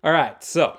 All right, so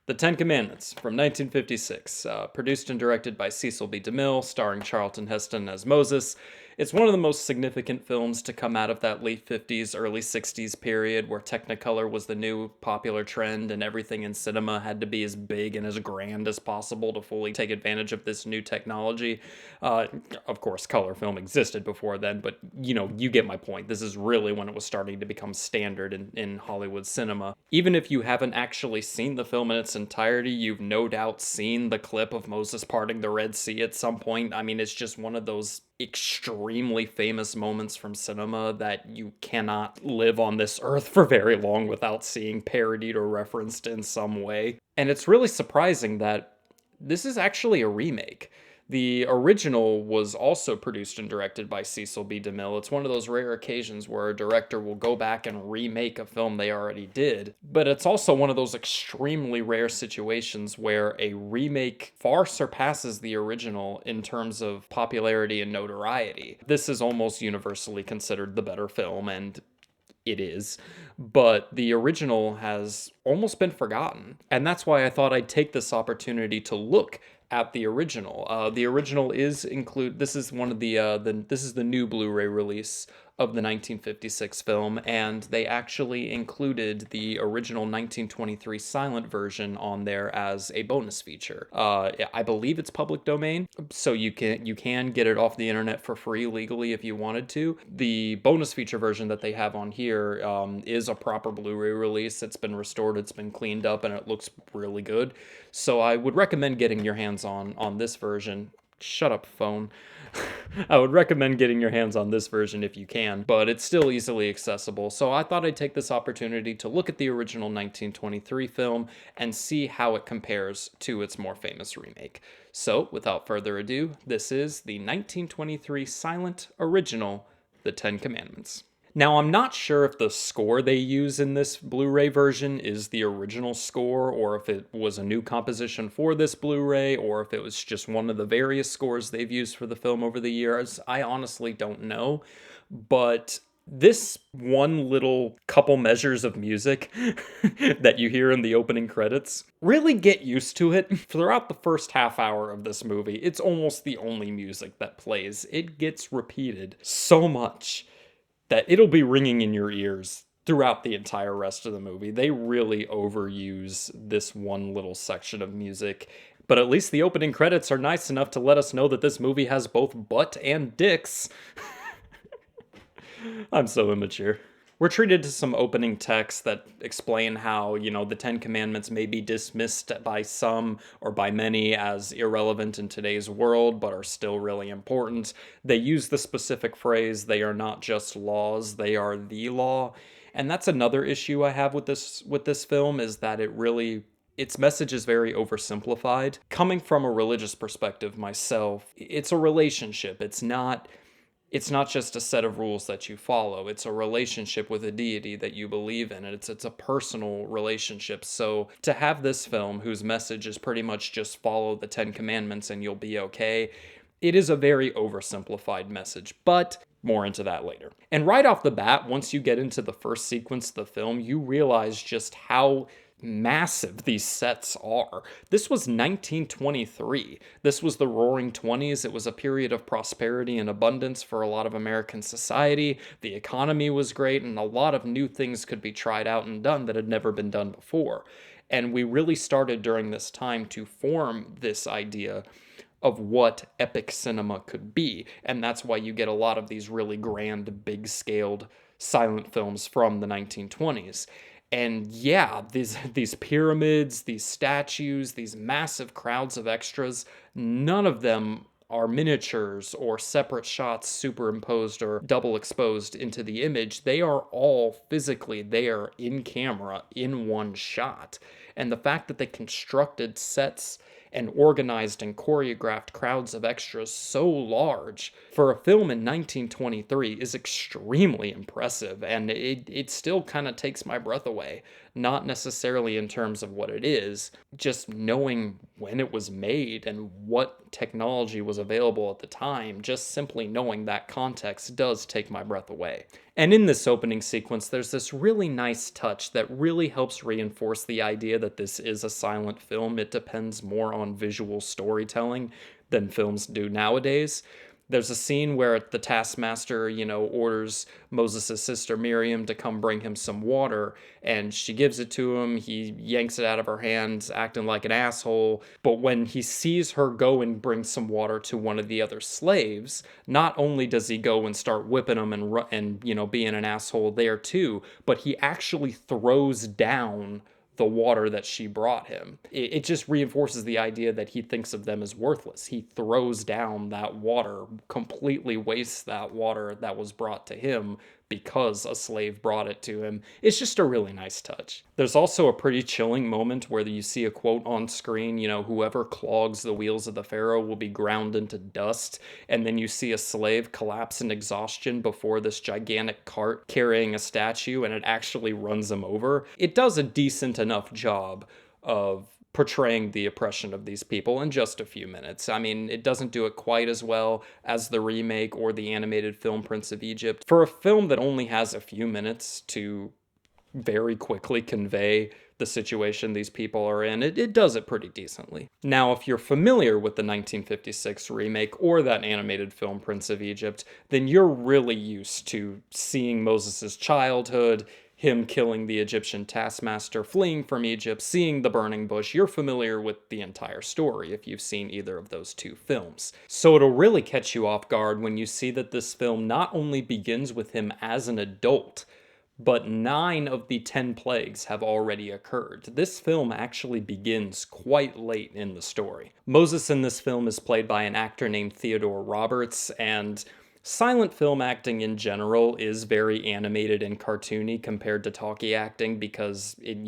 The Ten Commandments from 1956, produced and directed by Cecil B. DeMille, starring Charlton Heston as Moses. It's one of the most significant films to come out of that late 50s, early 60s period where Technicolor was the new popular trend and everything in cinema had to be as big and as grand as possible to fully take advantage of this new technology. Uh, of course, color film existed before then, but you get my point. This is really when it was starting to become standard in Hollywood cinema. Even if you haven't actually seen the film in its entirety, you've no doubt seen the clip of Moses parting the Red Sea at some point. I mean, it's just one of those extremely famous moments from cinema that you cannot live on this earth for very long without seeing parodied or referenced in some way. And it's really surprising that this is actually a remake. The original was also produced and directed by Cecil B. DeMille. It's one of those rare occasions where a director will go back and remake a film they already did. But it's also one of those extremely rare situations where a remake far surpasses the original in terms of popularity and notoriety. This is almost universally considered the better film, and it is, but the original has almost been forgotten. And that's why I thought I'd take this opportunity to look at the original. The original is include. This is one of this is the new Blu-ray release of the 1956 film, and they actually included the original 1923 silent version on there as a bonus feature. I believe it's public domain, so you can get it off the internet for free legally if you wanted to. The bonus feature version that they have on here is a proper Blu-ray release. It's been restored, it's been cleaned up, and it looks really good. So I would recommend getting your hands on this version. Shut up, phone. I would recommend getting your hands on this version if you can, but it's still easily accessible. So I thought I'd take this opportunity to look at the original 1923 film and see how it compares to its more famous remake. So without further ado, this is the 1923 silent original, The Ten Commandments. Now, I'm not sure if the score they use in this Blu-ray version is the original score, or if it was a new composition for this Blu-ray, or if it was just one of the various scores they've used for the film over the years. I honestly don't know, but this one little couple measures of music that you hear in the opening credits, really get used to it. Throughout the first half hour of this movie, it's almost the only music that plays. It gets repeated so much that it'll be ringing in your ears throughout the entire rest of the movie. They really overuse this one little section of music, but at least the opening credits are nice enough to let us know that this movie has both butt and dicks. I'm so immature. We're treated to some opening texts that explain how, the Ten Commandments may be dismissed by some or by many as irrelevant in today's world, but are still really important. They use the specific phrase, they are not just laws, they are the law. And that's another issue I have with this film, is that its message is very oversimplified. Coming from a religious perspective myself, it's a relationship. It's not just a set of rules that you follow. It's a relationship with a deity that you believe in. And it's a personal relationship. So to have this film, whose message is pretty much just follow the Ten Commandments and you'll be okay, it is a very oversimplified message. But more into that later. And right off the bat, once you get into the first sequence of the film, you realize just how massive these sets are. This was 1923. This was the Roaring Twenties. It was a period of prosperity and abundance for a lot of American society. The economy was great, and a lot of new things could be tried out and done that had never been done before. And we really started during this time to form this idea of what epic cinema could be. And that's why you get a lot of these really grand, big-scaled silent films from the 1920s. And yeah, these pyramids, these statues, these massive crowds of extras, none of them are miniatures or separate shots superimposed or double exposed into the image. They are all physically there in camera in one shot. And the fact that they constructed sets and organized and choreographed crowds of extras so large for a film in 1923 is extremely impressive, and it still kind of takes my breath away. Not necessarily in terms of what it is, just knowing when it was made and what technology was available at the time, just simply knowing that context does take my breath away. And in this opening sequence, there's this really nice touch that really helps reinforce the idea that this is a silent film. It depends more on visual storytelling than films do nowadays. There's a scene where the taskmaster, orders Moses' sister Miriam to come bring him some water, and she gives it to him. He yanks it out of her hands, acting like an asshole. But when he sees her go and bring some water to one of the other slaves, not only does he go and start whipping him and being an asshole there too, but he actually throws down the water that she brought him. It just reinforces the idea that he thinks of them as worthless. He throws down that water, completely wastes that water that was brought to him because a slave brought it to him. It's just a really nice touch. There's also a pretty chilling moment where you see a quote on screen, whoever clogs the wheels of the Pharaoh will be ground into dust. And then you see a slave collapse in exhaustion before this gigantic cart carrying a statue, and it actually runs him over. It does a decent enough job of portraying the oppression of these people in just a few minutes. I mean, it doesn't do it quite as well as the remake or the animated film Prince of Egypt. For a film that only has a few minutes to very quickly convey the situation these people are in, it does it pretty decently. Now, if you're familiar with the 1956 remake or that animated film Prince of Egypt, then you're really used to seeing Moses' childhood, him killing the Egyptian taskmaster, fleeing from Egypt, seeing the burning bush. You're familiar with the entire story if you've seen either of those two films. So it'll really catch you off guard when you see that this film not only begins with him as an adult, but 9 of the 10 plagues have already occurred. This film actually begins quite late in the story. Moses in this film is played by an actor named Theodore Roberts, and silent film acting in general is very animated and cartoony compared to talkie acting because it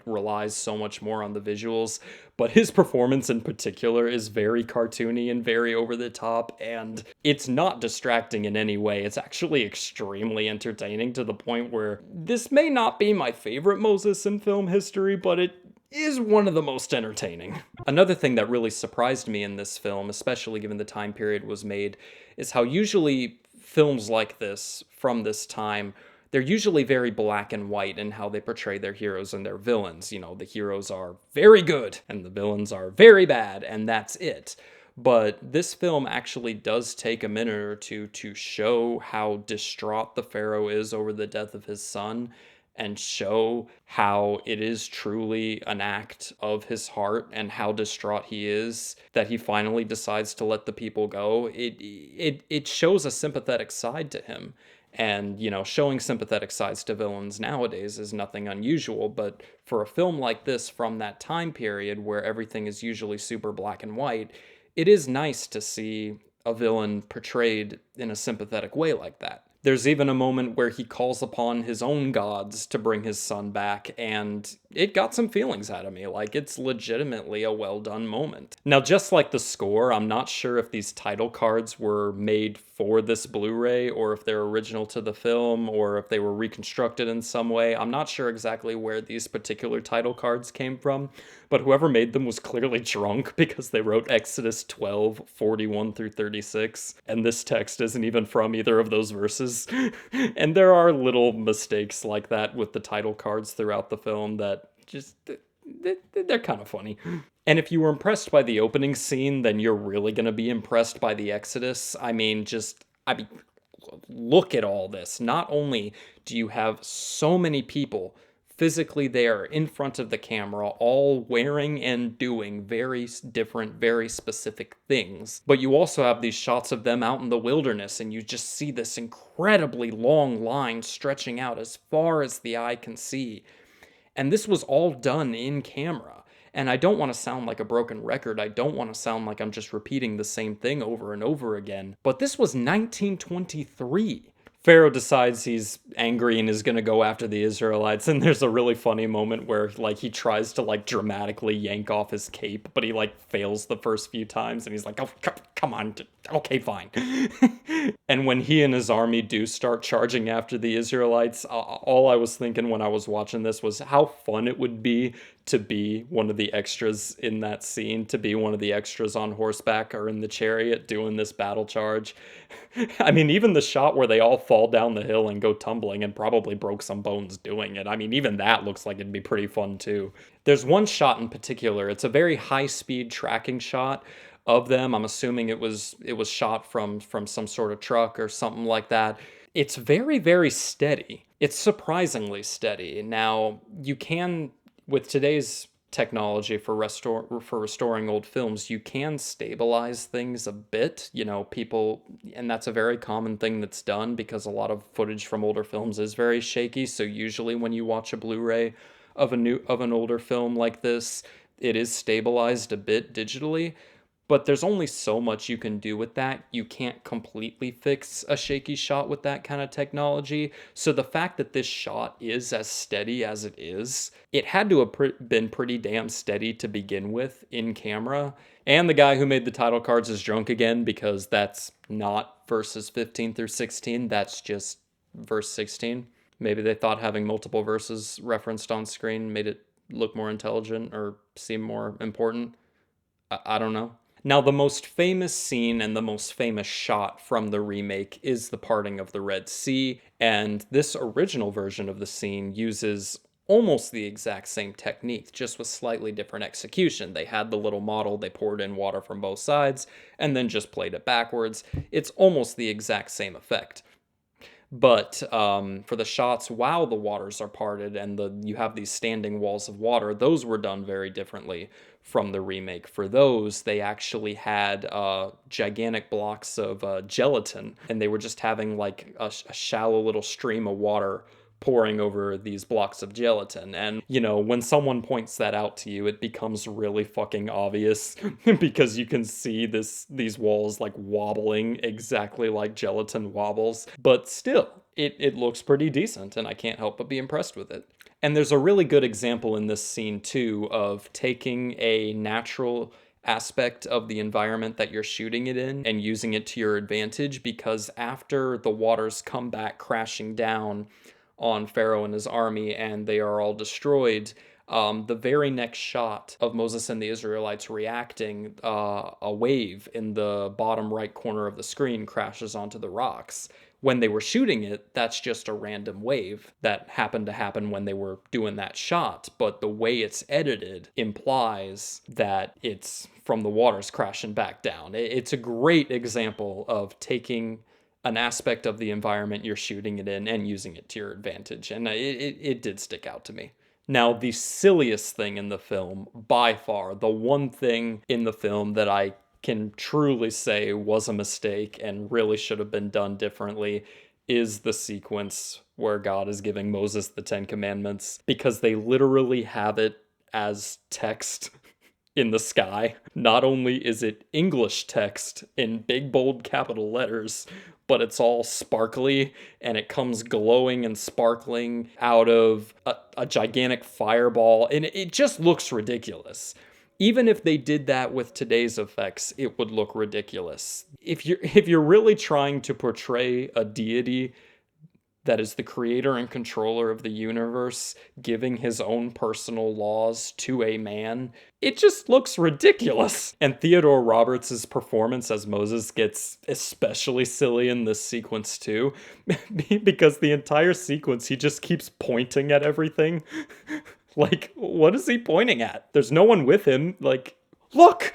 relies so much more on the visuals. But his performance in particular is very cartoony and very over the top, and it's not distracting in any way. It's actually extremely entertaining to the point where this may not be my favorite Moses in film history, but it is one of the most entertaining. Another thing that really surprised me in this film, especially given the time period it was made, is how usually films like this from this time, they're usually very black and white in how they portray their heroes and their villains. The heroes are very good and the villains are very bad, and that's it. But this film actually does take a minute or two to show how distraught the Pharaoh is over the death of his son, and show how it is truly an act of his heart and how distraught he is that he finally decides to let the people go. It shows a sympathetic side to him. And, showing sympathetic sides to villains nowadays is nothing unusual, but for a film like this from that time period where everything is usually super black and white, it is nice to see a villain portrayed in a sympathetic way like that. There's even a moment where he calls upon his own gods to bring his son back, and it got some feelings out of me. Like, it's legitimately a well-done moment. Now, just like the score, I'm not sure if these title cards were made for this Blu-ray, or if they're original to the film, or if they were reconstructed in some way. I'm not sure exactly where these particular title cards came from, but whoever made them was clearly drunk because they wrote Exodus 12:41 through 36, and this text isn't even from either of those verses. And there are little mistakes like that with the title cards throughout the film that just, they're kind of funny. And if you were impressed by the opening scene, then you're really going to be impressed by the Exodus. Look at all this. Not only do you have so many people physically there in front of the camera, all wearing and doing very different, very specific things, but you also have these shots of them out in the wilderness, and you just see this incredibly long line stretching out as far as the eye can see. And this was all done in camera. And I don't want to sound like a broken record. I don't want to sound like I'm just repeating the same thing over and over again. But this was 1923. Pharaoh decides he's angry and is going to go after the Israelites, and there's a really funny moment where he tries to dramatically yank off his cape, but he fails the first few times, and he's like, oh, come on, Okay, fine. And when he and his army do start charging after the Israelites, all I was thinking when I was watching this was how fun it would be to be one of the extras in that scene, to be one of the extras on horseback or in the chariot doing this battle charge. I mean, even the shot where they all fall down the hill and go tumbling and probably broke some bones doing it. I mean, even that looks like it'd be pretty fun too. There's one shot in particular. It's a very high-speed tracking shot of them. I'm assuming it was shot from some sort of truck or something like that. It's very, very steady. It's surprisingly steady. Now, you can, with today's technology for restoring old films, you can stabilize things a bit. You know, people, and that's a very common thing that's done because a lot of footage from older films is very shaky. So usually when you watch a Blu-ray of an older film like this, it is stabilized a bit digitally, but there's only so much you can do with that. You can't completely fix a shaky shot with that kind of technology. So the fact that this shot is as steady as it is, it had to have been pretty damn steady to begin with in camera. And the guy who made the title cards is drunk again because that's not verses 15 through 16. That's just verse 16. Maybe they thought having multiple verses referenced on screen made it look more intelligent or seem more important. I don't know. Now, the most famous scene and the most famous shot from the remake is the parting of the Red Sea, and this original version of the scene uses almost the exact same technique, just with slightly different execution. They had the little model, they poured in water from both sides, and then just played it backwards. It's almost the exact same effect. But for the shots while the waters are parted and you have these standing walls of water, those were done very differently from the remake. For those, they actually had gigantic blocks of gelatin, and they were just having like a shallow little stream of water pouring over these blocks of gelatin. And, you know, when someone points that out to you, it becomes really fucking obvious because you can see these walls like wobbling exactly like gelatin wobbles. But still, it looks pretty decent, and I can't help but be impressed with it. And there's a really good example in this scene too of taking a natural aspect of the environment that you're shooting it in and using it to your advantage, because after the waters come back crashing down on Pharaoh and his army and they are all destroyed, the very next shot of Moses and the Israelites reacting, a wave in the bottom right corner of the screen crashes onto the rocks. When they were shooting it, that's just a random wave that happened to happen when they were doing that shot, but the way it's edited implies that it's from the waters crashing back down. It's a great example of taking an aspect of the environment you're shooting it in and using it to your advantage. And it did stick out to me. Now, the silliest thing in the film, by far, the one thing in the film that I can truly say was a mistake and really should have been done differently, is the sequence where God is giving Moses the Ten Commandments, because they literally have it as text in the sky. Not only is it English text in big bold capital letters, but it's all sparkly and it comes glowing and sparkling out of a gigantic fireball, and it just looks ridiculous. Even if they did that with today's effects, it would look ridiculous. If you're really trying to portray a deity that is the creator and controller of the universe giving his own personal laws to a man, it just looks ridiculous. And Theodore Roberts' performance as Moses gets especially silly in this sequence too, because the entire sequence he just keeps pointing at everything. Like, what is he pointing at? There's no one with him. Like, look!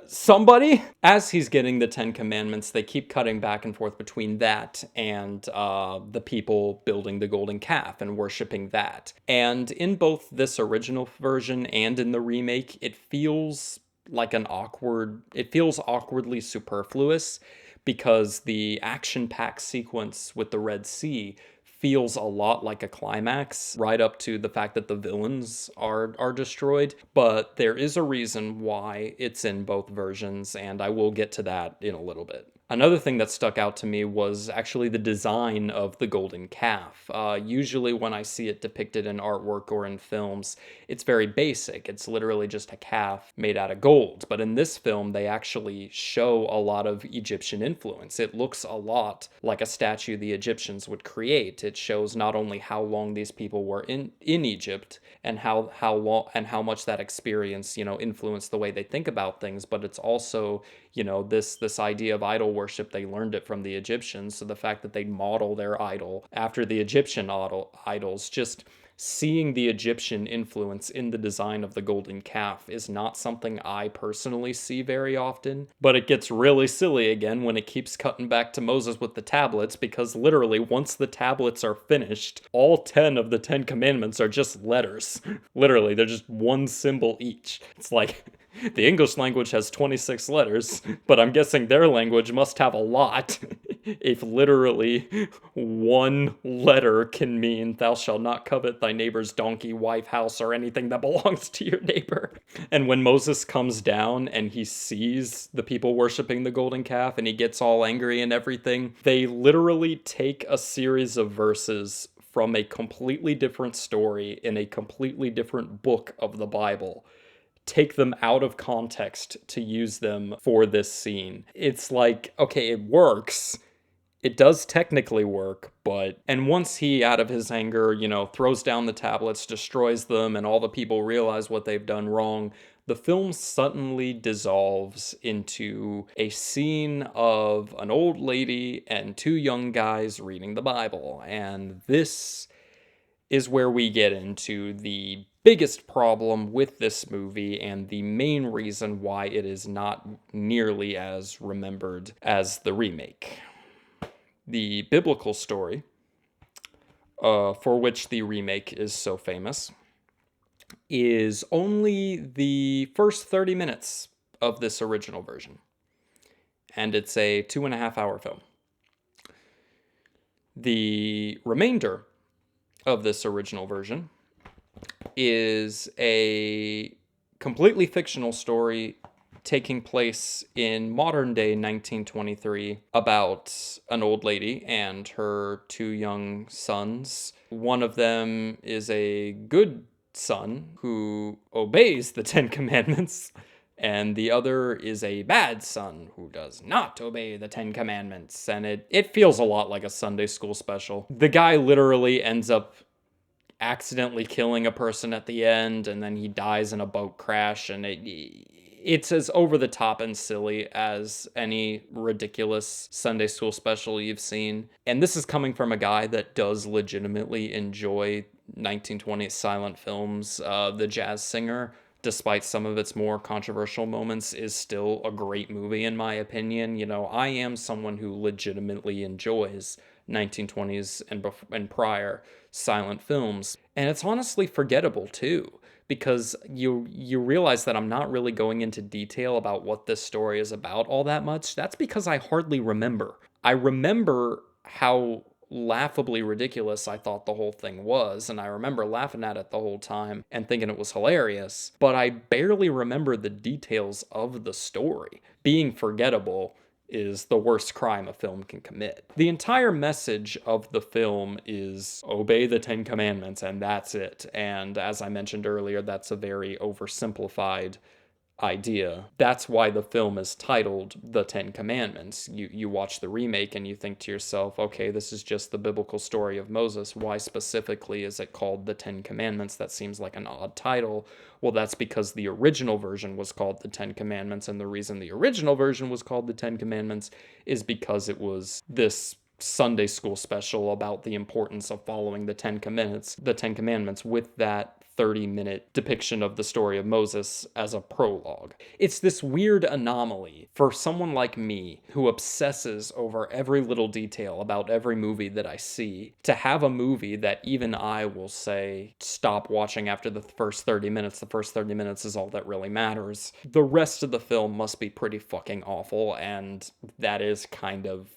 Somebody, as he's getting the Ten Commandments, they keep cutting back and forth between that and the people building the golden calf and worshiping that. And in both this original version and in the remake, it feels awkwardly superfluous, because the action-packed sequence with the Red Sea feels a lot like a climax, right up to the fact that the villains are destroyed. But there is a reason why it's in both versions, and I will get to that in a little bit. Another thing that stuck out to me was actually the design of the golden calf. Usually, when I see it depicted in artwork or in films, it's very basic. It's literally just a calf made out of gold. But in this film, they actually show a lot of Egyptian influence. It looks a lot like a statue the Egyptians would create. It shows not only how long these people were in Egypt and how long and how much that experience, influenced the way they think about things, but it's also this idea of idol worship. They learned it from the Egyptians, so the fact that they model their idol after the Egyptian idols, just seeing the Egyptian influence in the design of the golden calf is not something I personally see very often. But it gets really silly again when it keeps cutting back to Moses with the tablets, because literally once the tablets are finished, all 10 of the 10 commandments are just letters. Literally, they're just one symbol each. It's like the English language has 26 letters, but I'm guessing their language must have a lot if literally one letter can mean thou shalt not covet thy neighbor's donkey, wife, house, or anything that belongs to your neighbor. And when Moses comes down and he sees the people worshiping the golden calf and he gets all angry and everything, they literally take a series of verses from a completely different story in a completely different book of the Bible, take them out of context to use them for this scene. It's like, okay, it works. It does technically work, but... And once he, out of his anger, throws down the tablets, destroys them, and all the people realize what they've done wrong, the film suddenly dissolves into a scene of an old lady and two young guys reading the Bible. And this is where we get into the biggest problem with this movie and the main reason why it is not nearly as remembered as the remake. The biblical story, for which the remake is so famous, is only the first 30 minutes of this original version. And it's a 2.5-hour film. The remainder of this original version is a completely fictional story taking place in modern day 1923 about an old lady and her two young sons. One of them is a good son who obeys the 10 Commandments, and the other is a bad son who does not obey the 10 Commandments. And it feels a lot like a Sunday school special. The guy literally ends up accidentally killing a person at the end, and then he dies in a boat crash, and it's as over the top and silly as any ridiculous Sunday school special you've seen. And this is coming from a guy that does legitimately enjoy 1920s silent films. The Jazz Singer, despite some of its more controversial moments, is still a great movie in my opinion. I am someone who legitimately enjoys 1920s and prior silent films. And it's honestly forgettable too, because you realize that I'm not really going into detail about what this story is about all that much. That's because I hardly remember. I remember how laughably ridiculous I thought the whole thing was, and I remember laughing at it the whole time and thinking it was hilarious, but I barely remember the details of the story. Being forgettable is the worst crime a film can commit. The entire message of the film is obey the 10 Commandments, and that's it. And as I mentioned earlier, that's a very oversimplified idea. That's why the film is titled The 10 Commandments. You watch the remake and you think to yourself, okay, this is just the biblical story of Moses. Why specifically is it called The 10 Commandments? That seems like an odd title. Well, that's because the original version was called The 10 Commandments, and the reason the original version was called The 10 Commandments is because it was this Sunday school special about the importance of following the 10 Commandments with that 30-minute depiction of the story of Moses as a prologue. It's this weird anomaly for someone like me who obsesses over every little detail about every movie that I see, to have a movie that even I will say, stop watching after the first 30 minutes. The first 30 minutes is all that really matters. The rest of the film must be pretty fucking awful, and that is kind of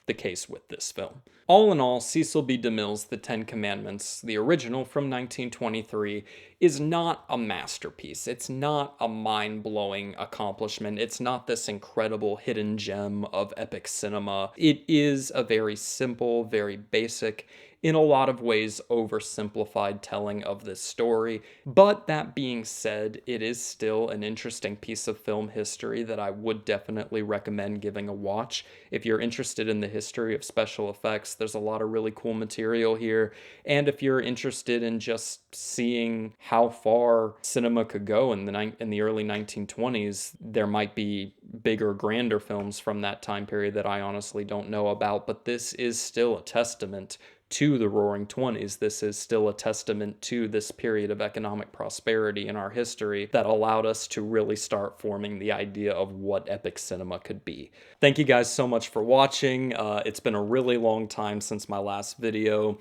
the case with this film. All in all, Cecil B. DeMille's The Ten Commandments, the original from 1923, is not a masterpiece. It's not a mind-blowing accomplishment. It's not this incredible hidden gem of epic cinema. It is a very simple, very basic, in a lot of ways oversimplified telling of this story. But that being said, it is still an interesting piece of film history that I would definitely recommend giving a watch. If you're interested in the history of special effects, there's a lot of really cool material here. And if you're interested in just seeing how far cinema could go in the early 1920s, there might be bigger, grander films from that time period that I honestly don't know about. But this is still a testament to the Roaring Twenties. This is still a testament to this period of economic prosperity in our history that allowed us to really start forming the idea of what epic cinema could be. Thank you guys so much for watching. It's been a really long time since my last video.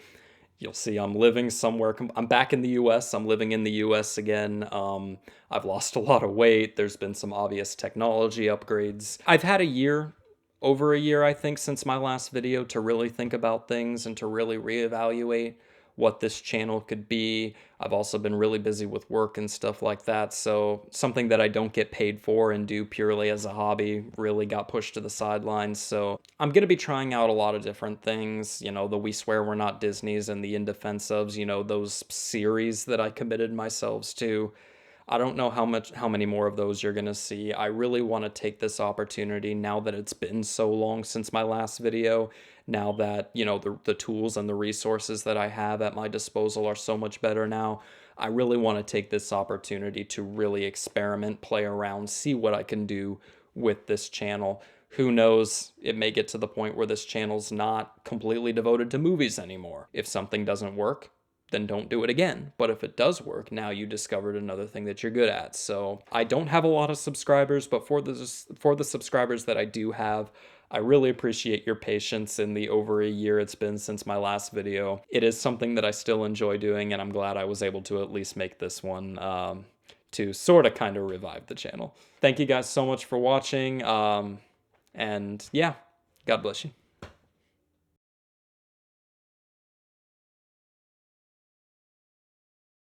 You'll see I'm living somewhere. I'm back in the US. I'm living in the US again. I've lost a lot of weight. There's been some obvious technology upgrades. I've had over a year, I think, since my last video to really think about things and to really reevaluate what this channel could be. I've also been really busy with work and stuff like that, so something that I don't get paid for and do purely as a hobby really got pushed to the sidelines. So I'm going to be trying out a lot of different things, the We Swear We're Not Disney's and the In Defense Ofs, those series that I committed myself to. I don't know how many more of those you're going to see. I really want to take this opportunity now that it's been so long since my last video, now that, the tools and the resources that I have at my disposal are so much better now. I really want to take this opportunity to really experiment, play around, see what I can do with this channel. Who knows, it may get to the point where this channel's not completely devoted to movies anymore. If something doesn't work, then don't do it again. But if it does work, now you discovered another thing that you're good at. So I don't have a lot of subscribers, but for the subscribers that I do have, I really appreciate your patience in the over a year it's been since my last video. It is something that I still enjoy doing, and I'm glad I was able to at least make this one to sort of kind of revive the channel. Thank you guys so much for watching, and yeah, God bless you.